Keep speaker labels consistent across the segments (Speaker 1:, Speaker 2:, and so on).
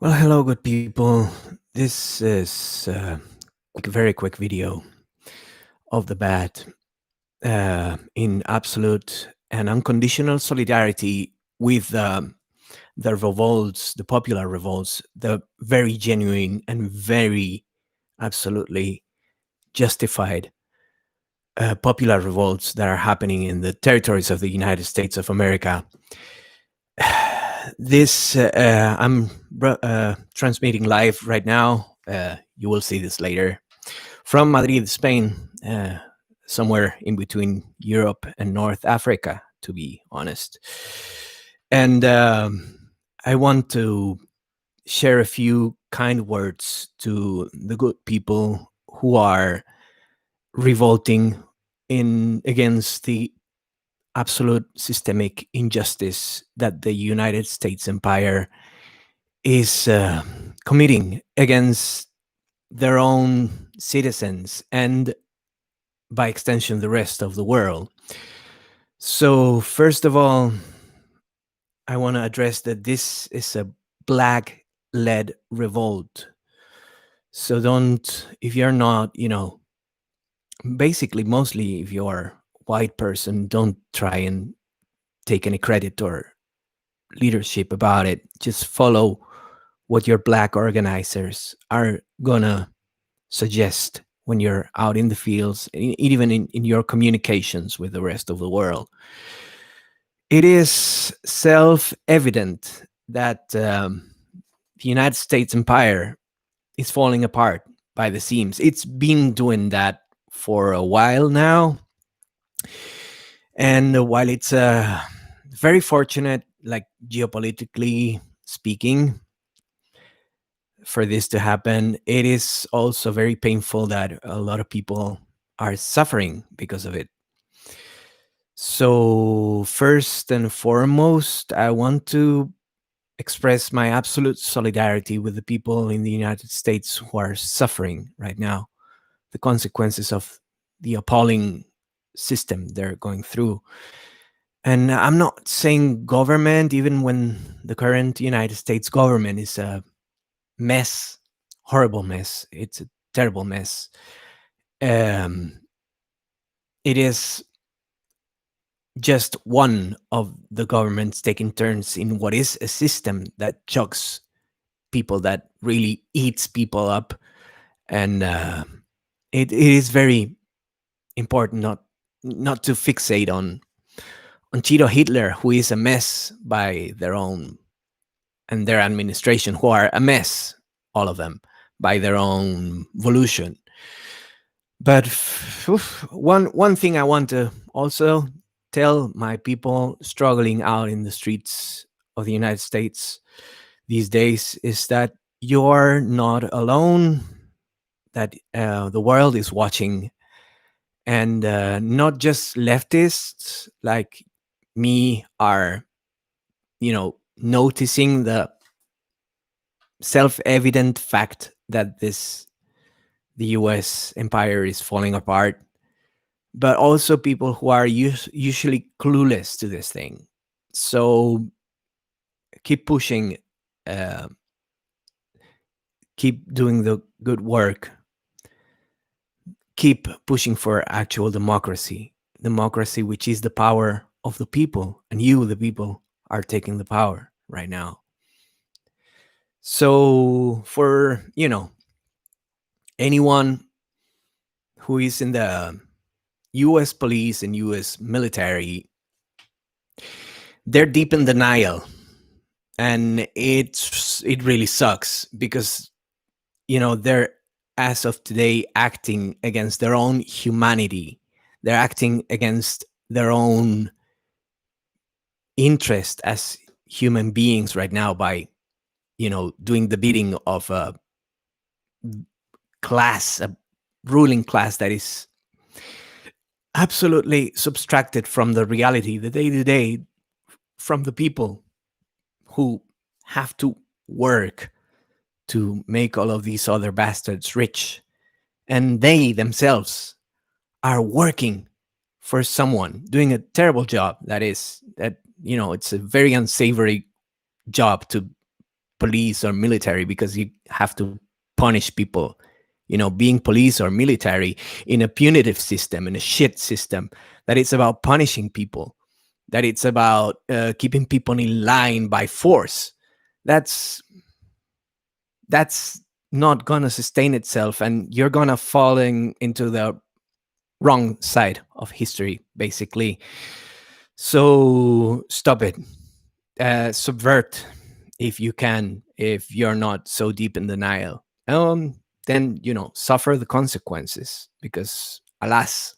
Speaker 1: Well, hello, good people. This is a very quick video of the bat in absolute and unconditional solidarity with the revolts, the popular revolts, the very genuine and very absolutely justified popular revolts that are happening in the territories of the United States of America. I'm transmitting live right now. You will see this later from Madrid, Spain, somewhere in between Europe and North Africa, to be honest. And I want to share a few kind words to the good people who are revolting in against the absolute systemic injustice that the United States empire is committing against their own citizens and by extension the rest of the world. So first of all, I want to address that this is a black led revolt. So don't, if you're not, basically mostly if you're a white person, don't try and take any credit or leadership about it. Just follow what your black organizers are gonna suggest when you're out in the fields, even in your communications with the rest of the world. It is self evident that the United States empire is falling apart by the seams. It's been doing that for a while now. And while it's very fortunate, like geopolitically speaking, for this to happen, it is also very painful that a lot of people are suffering because of it. So, first and foremost, I want to express my absolute solidarity with the people in the United States who are suffering right now the consequences of the appalling system they're going through. And I'm not saying government, even when the current United States government is a mess, horrible mess. It's a terrible mess. Um, it is just one of the governments taking turns in what is a system that chucks people, that really eats people up, and it is very important not to fixate on Cheeto Hitler, who is a mess by their own and their administration, who are a mess, all of them, by their own volition. But one thing I want to also tell my people struggling out in the streets of the United States these days is that you're not alone, that the world is watching, and not just leftists like me are, noticing the self-evident fact that the US empire is falling apart, but also people who are usually clueless to this thing. So keep pushing, uh, keep doing the good work, keep pushing for actual democracy, which is the power of the people, and you, the people, are taking the power right now. So for anyone who is in the US police and US military, they're deep in denial, and it really sucks because they're, as of today, acting against their own humanity. They're acting against their own interest as human beings right now by doing the bidding of a class, a ruling class that is absolutely subtracted from the reality, the day to day, from the people who have to work to make all of these other bastards rich. And they themselves are working for someone, doing a terrible job. It's a very unsavory job to police or military because you have to punish people. Being police or military in a punitive system, in a shit system, that it's about punishing people, that it's about keeping people in line by force. That's that's not gonna sustain itself, and you're gonna falling into the wrong side of history, basically. So stop it. Subvert if you can, if you're not so deep in denial. Then suffer the consequences, because alas,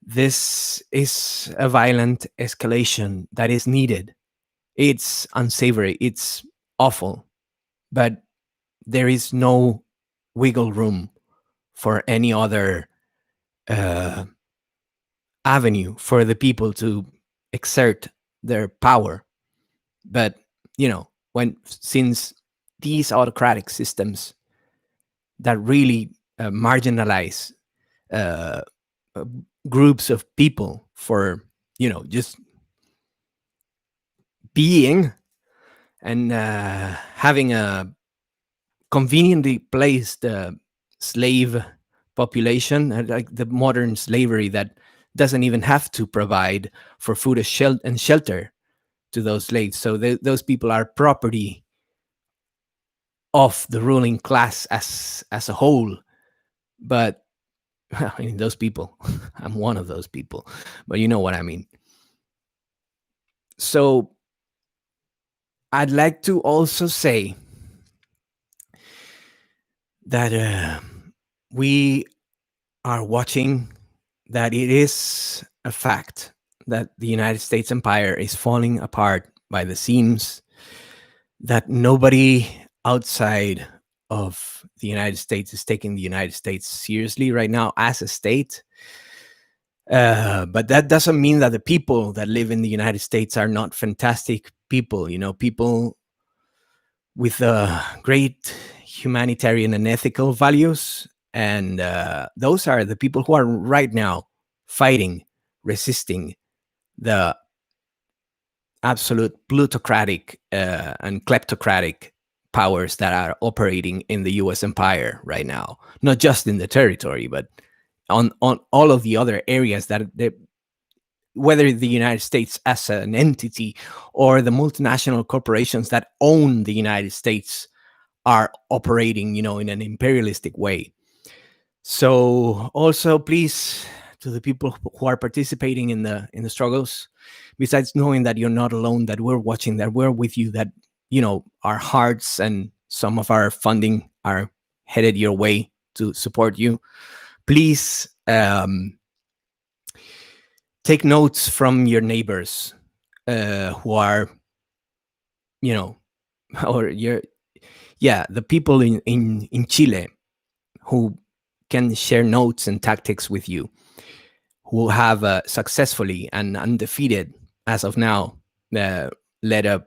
Speaker 1: this is a violent escalation that is needed. It's unsavory, it's awful, but there is no wiggle room for any other uh, avenue for the people to exert their power. But when since these autocratic systems that really marginalize uh, uh, groups of people for just being, and having a conveniently placed slave population, like the modern slavery that doesn't even have to provide for food and shelter to those slaves. So those people are property of the ruling class as a whole. But I mean, those people, I'm one of those people, but you know what I mean. So I'd like to also say that we are watching, that it is a fact that the United States empire is falling apart by the seams, that nobody outside of the United States is taking the United States seriously right now as a state. But that doesn't mean that the people that live in the United States are not fantastic people, people with great humanitarian and ethical values. And those are the people who are right now fighting, resisting the absolute plutocratic and kleptocratic powers that are operating in the US empire right now, not just in the territory, but on all of the other areas whether the United States as an entity or the multinational corporations that own the United States are operating, in an imperialistic way. So also, please, to the people who are participating in the struggles, besides knowing that you're not alone, that we're watching, that we're with you, that our hearts and some of our funding are headed your way to support you, please take notes from your neighbors who are, or the people in Chile who can share notes and tactics with you, who have successfully and undefeated as of now led a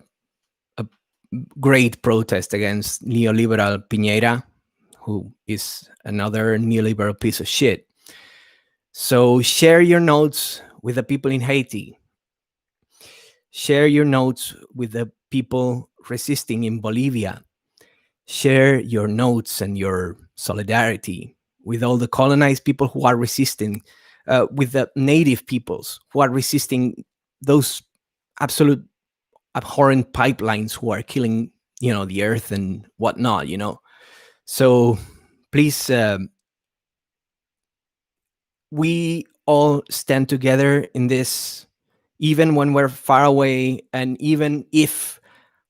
Speaker 1: great protest against neoliberal Piñera, who is another neoliberal piece of shit. So share your notes with the people in Haiti. Share your notes with the people resisting in Bolivia. Share your notes and your solidarity with all the colonized people who are resisting, with the native peoples who are resisting those absolute abhorrent pipelines who are killing, the earth and whatnot. So please, we all stand together in this, even when we're far away, and even if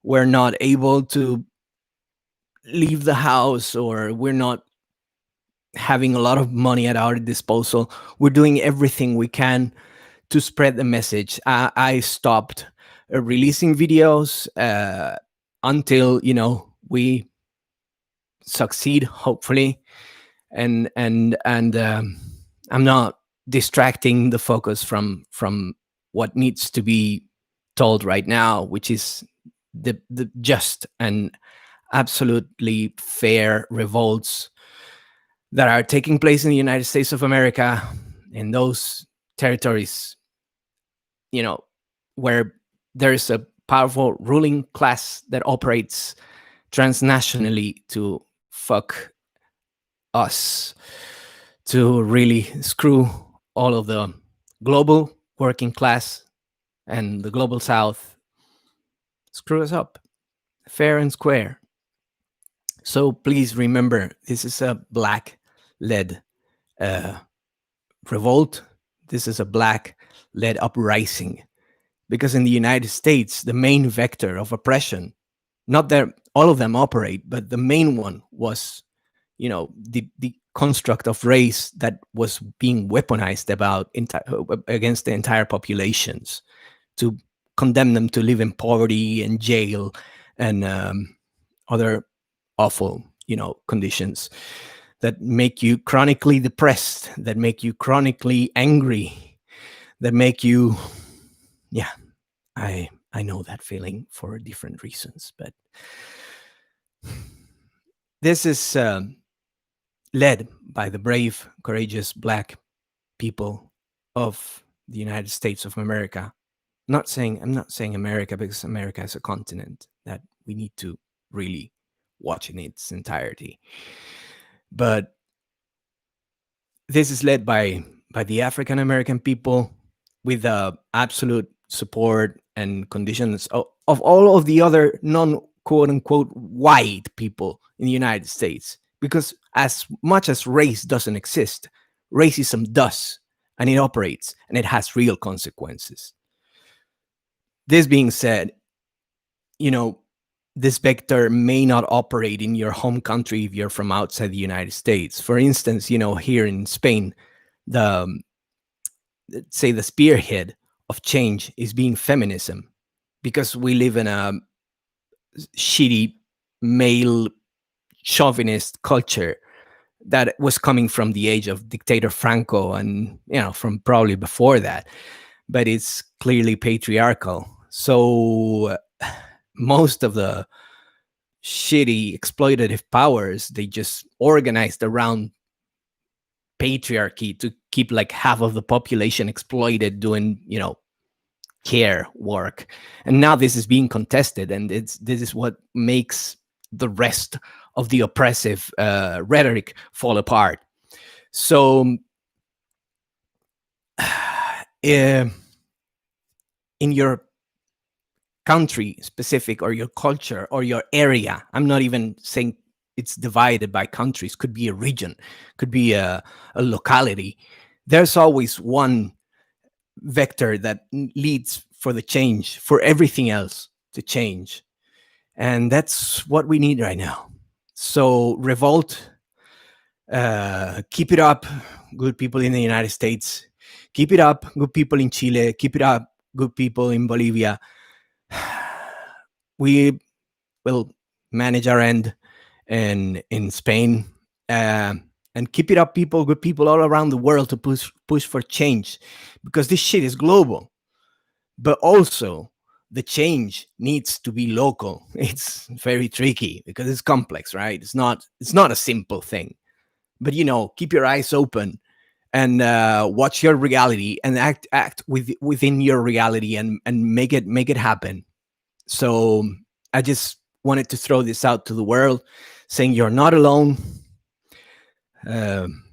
Speaker 1: we're not able to leave the house, or we're not having a lot of money at our disposal, we're doing everything we can to spread the message. I stopped releasing videos until we succeed, hopefully, and I'm not distracting the focus from what needs to be told right now, which is the just and absolutely fair revolts that are taking place in the United States of America, in those territories, where there is a powerful ruling class that operates transnationally to fuck us, to really screw all of the global working class and the global south, screw us up fair and square. So please remember, this is a black led uh, revolt. This is a black led uprising. Because in the United States, the main vector of oppression, not that all of them operate, but the main one was, the construct of race that was being weaponized against the entire populations to condemn them to live in poverty and jail and other awful, conditions that make you chronically depressed, that make you chronically angry, that make you, yeah, I know that feeling for different reasons, but this is led by the brave, courageous Black people of the United States of America. I'm not saying America because America is a continent that we need to really watch in its entirety. But this is led by the African American people with the absolute support and conditions of all of the other non quote unquote white people in the United States. Because as much as race doesn't exist, racism does, and it operates and it has real consequences. This being said, you know, this vector may not operate in your home country if you're from outside the United States. For instance, here in Spain, the say the spearhead of change is being feminism, because we live in a shitty male chauvinist culture that was coming from the age of dictator Franco and from probably before that, but it's clearly patriarchal. So most of the shitty exploitative powers, they just organized around patriarchy to keep like half of the population exploited doing care work. And now this is being contested, and this is what makes the rest of the oppressive rhetoric fall apart. So in your country specific, or your culture, or your area, I'm not even saying it's divided by countries, could be a region, could be a locality, there's always one vector that leads for the change, for everything else to change. And that's what we need right now. So revolt, keep it up, good people in the United States. Keep it up, good people in Chile. Keep it up, good people in Bolivia. We will manage our end in Spain. And keep it up, people, good people all around the world, to push for change, because this shit is global. But also, the change needs to be local. It's very tricky because it's complex, right? It's not a simple thing. But keep your eyes open and watch your reality and act within your reality and make it happen. So I just wanted to throw this out to the world, saying you're not alone.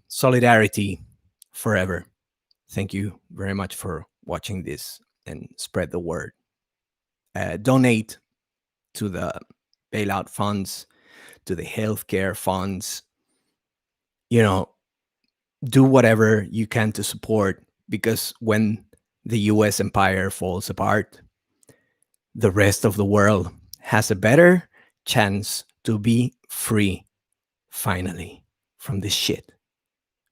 Speaker 1: Solidarity forever. Thank you very much for watching this, and spread the word. Donate to the bailout funds, to the healthcare funds. Do whatever you can to support, because when the US empire falls apart, the rest of the world has a better chance to be free, finally, from this shit.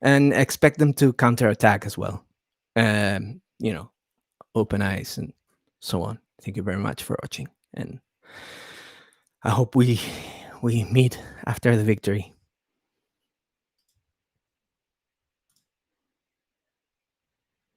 Speaker 1: And expect them to counterattack as well. Open eyes and so on. Thank you very much for watching, and I hope we meet after the victory.